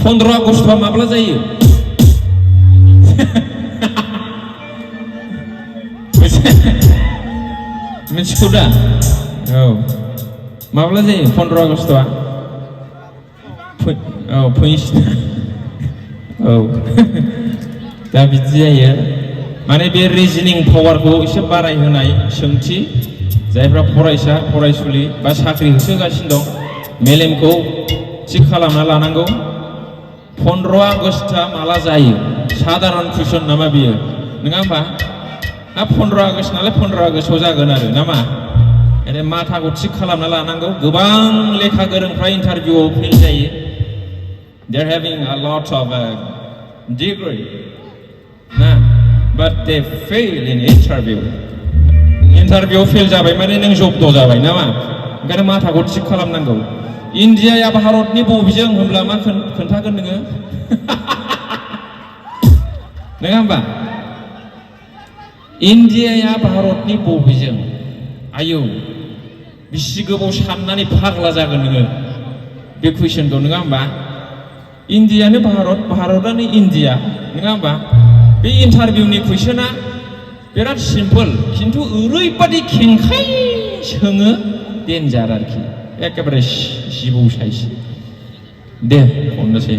15 आगस्टआ माब्ला जायो मिथिगौ दा औ माब्ला जायो 15 आगस्टआ औ फैसिना औ दा बिदि जायो माने बे रिजनिं पावारखौ एसे बारायहोनाय सोंथि जायफ्रा फरायसा फरायसुलि बा साख्रि होसोगासिनो दं मेलेमखौ थिग खालामना लानांगौ 15 आगस्टआ माला जायो साधारन कुइसन नामा बियो नङा होमबा 15 आगस्ट नालाय 15 आगस्टआव जागोन आरो नामा ओरै माथाखौ थिग खालामना लानांगौ गोबां लेखा गोरोंफ्रा इन्टारभिउआव फेल जायो they're having a lot of degree nah but they fail in interview fail जाबाय माने नों जब्द जाबाय नामा ओंखायनो माथाखौ थिग खालामनांगौ इन्डियाया भारतनि बबेजों होनब्ला मा खोन्थागोन नोङो नङा होमबा इन्डियाया भारतनि बबेजों आयौ बिसि गोबाव साननानै फाग्ला जागोन नोङो बे कुइसनखौ नङा होमबा इन्डियानो भारत भारतआनो इन्डिया नङा होमबा बे इन्टारभिउनि कुइसना बिराद सिम्पल खिन्थु ओरैबादि खेंखाय सोङो डेन्जार आरोखि एकेबारे जिबौ साइज दे खननोसै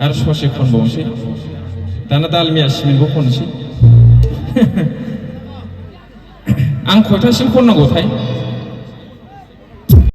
आरो ससे खनबावनोसै दाना दालमिया सिमेन्टखौ खननोसै आं खयथासिम खननांगौथाय